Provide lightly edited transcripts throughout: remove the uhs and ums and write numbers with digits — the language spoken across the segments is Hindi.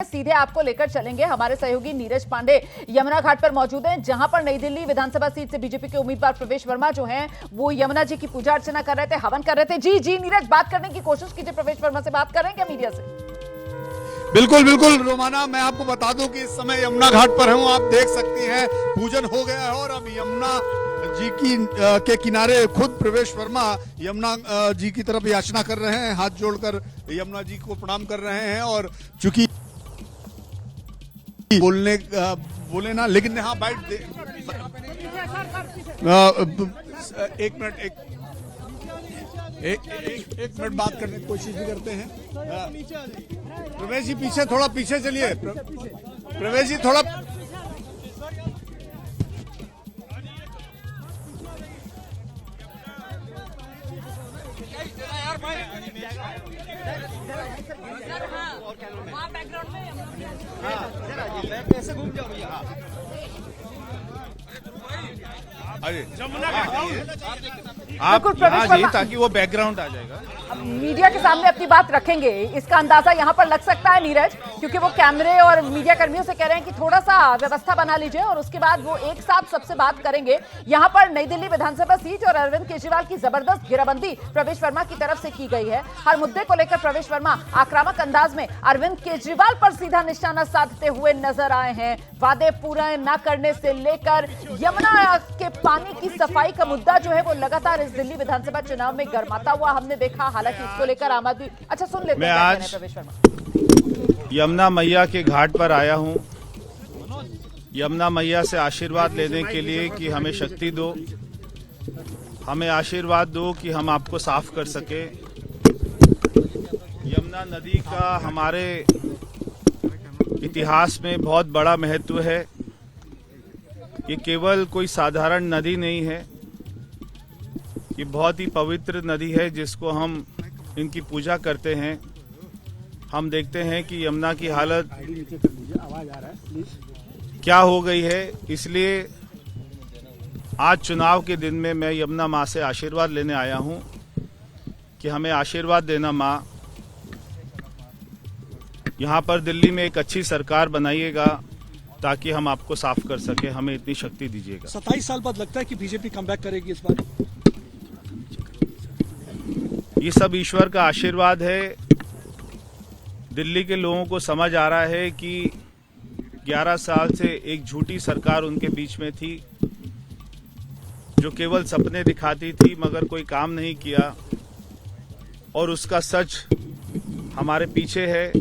सीधे आपको लेकर चलेंगे। हमारे सहयोगी नीरज पांडे यमुना घाट पर मौजूद हैं, जहां पर नई दिल्ली विधानसभा सीट से बीजेपी के उम्मीदवार प्रवेश वर्मा जो हैं वो यमुना जी की पूजा अर्चना कर रहे थे, हवन कर रहे थे। जी नीरज, बात करने की कोशिश कीजिए। प्रवेश वर्मा से बात कर रहे हैं क्या मीडिया से? बिल्कुल रोमाना, मैं आपको बता दूं कि इस समय यमुना घाट पर हूं। आप देख सकती हैं पूजन हो गया है और अब यमुना जी के किनारे खुद प्रवेश वर्मा यमुना जी की तरफ याचना कर रहे हैं, हाथ जोड़कर यमुना जी को प्रणाम कर रहे हैं। और चूंकि बोले ना, लेकिन हाँ बैठ दे। एक मिनट बात करने की कोशिश भी करते हैं। प्रवेश जी पीछे, थोड़ा पीछे चलिए। प्रवेश जी थोड़ा कैसे घूम जाओ भैया? आप यहाँ जी, ताकि वो बैकग्राउंड आ जाएगा। मीडिया के सामने अपनी बात रखेंगे, इसका अंदाजा यहां पर लग सकता है नीरज, क्योंकि वो कैमरे और मीडिया कर्मियों से कह रहे हैं कि थोड़ा सा व्यवस्था बना लीजिए और उसके बाद वो एक साथ सबसे बात करेंगे। यहां पर नई दिल्ली विधानसभा सीट और अरविंद केजरीवाल की जबरदस्त घेराबंदी प्रवेश वर्मा की तरफ से की गई है। हर मुद्दे को लेकर प्रवेश वर्मा आक्रामक अंदाज में अरविंद केजरीवाल पर सीधा निशाना साधते हुए नजर आए हैं। वादे पूरे न करने से लेकर यमुना के पानी की सफाई का मुद्दा जो है वो लगातार इस दिल्ली विधानसभा चुनाव में गर्माता हुआ हमने देखा। हालांकि इसको लेकर आम आदमी सुन लेते हैं। आज प्रवेश वर्मा यमुना मैया के घाट पर आया हूं, यमुना मैया से आशीर्वाद लेने के लिए कि हमें शक्ति दो, हमें आशीर्वाद दो कि हम आपको साफ कर सके। यमुना नदी का हमारे इतिहास में बहुत बड़ा महत्व है। ये केवल कोई साधारण नदी नहीं है, ये बहुत ही पवित्र नदी है जिसको हम इनकी पूजा करते हैं। हम देखते हैं कि यमुना की हालत क्या हो गई है, इसलिए आज चुनाव के दिन में मैं यमुना माँ से आशीर्वाद लेने आया हूँ कि हमें आशीर्वाद देना माँ, यहाँ पर दिल्ली में एक अच्छी सरकार बनाइएगा ताकि हम आपको साफ कर सके, हमें इतनी शक्ति दीजिएगा। 27 साल बाद लगता है कि बीजेपी कमबैक करेगी इस बार। ये सब ईश्वर का आशीर्वाद है। दिल्ली के लोगों को समझ आ रहा है कि 11 साल से एक झूठी सरकार उनके बीच में थी जो केवल सपने दिखाती थी मगर कोई काम नहीं किया, और उसका सच हमारे पीछे है।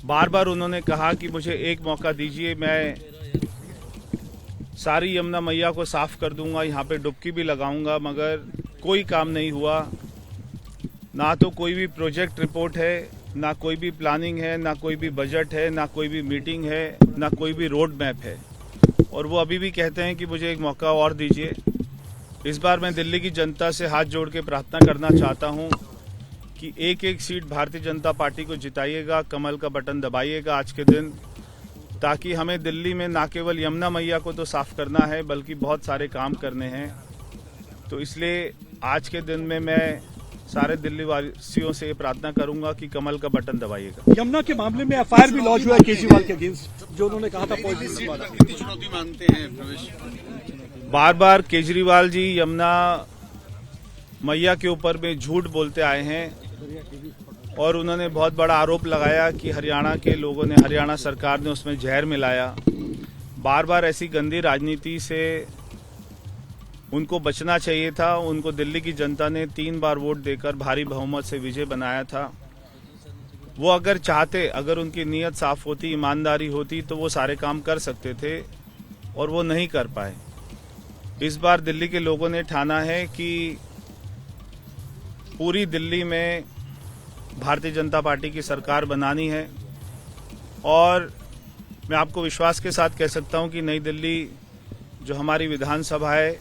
बार बार उन्होंने कहा कि मुझे एक मौका दीजिए, मैं सारी यमुना मैया को साफ कर दूंगा, यहाँ पे डुबकी भी लगाऊंगा, मगर कोई काम नहीं हुआ। ना तो कोई भी प्रोजेक्ट रिपोर्ट है, ना कोई भी प्लानिंग है, ना कोई भी बजट है, ना कोई भी मीटिंग है, ना कोई भी रोड मैप है। और वो अभी भी कहते हैं कि मुझे एक मौका और दीजिए। इस बार मैं दिल्ली की जनता से हाथ जोड़ के प्रार्थना करना चाहता हूँ कि एक एक सीट भारतीय जनता पार्टी को जिताइएगा, कमल का बटन दबाइएगा आज के दिन, ताकि हमें दिल्ली में ना केवल यमुना मैया को तो साफ करना है बल्कि बहुत सारे काम करने हैं। तो इसलिए आज के दिन में मैं सारे दिल्ली वासियों से प्रार्थना करूंगा कि कमल का बटन दबाइएगा। यमुना के मामले में एफआईआर भी लॉन्च हुआ है केजरीवाल के अगेंस्ट, जो उन्होंने कहा था कितनी चुनौती मानते हैं प्रवेश? बार बार केजरीवाल जी यमुना मैया के ऊपर में झूठ बोलते आए हैं और उन्होंने बहुत बड़ा आरोप लगाया कि हरियाणा के लोगों ने, हरियाणा सरकार ने उसमें जहर मिलाया। बार बार ऐसी गंदी राजनीति से उनको बचना चाहिए था। उनको दिल्ली की जनता ने 3 बार वोट देकर भारी बहुमत से विजय बनाया था। वो अगर चाहते, अगर उनकी नीयत साफ होती, ईमानदारी होती, तो वो सारे काम कर सकते थे और वो नहीं कर पाए। इस बार दिल्ली के लोगों ने ठाना है कि पूरी दिल्ली में भारतीय जनता पार्टी की सरकार बनानी है, और मैं आपको विश्वास के साथ कह सकता हूं कि नई दिल्ली जो हमारी विधानसभा है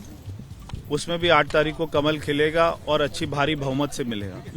उसमें भी 8 तारीख को कमल खिलेगा और अच्छी भारी बहुमत से मिलेगा।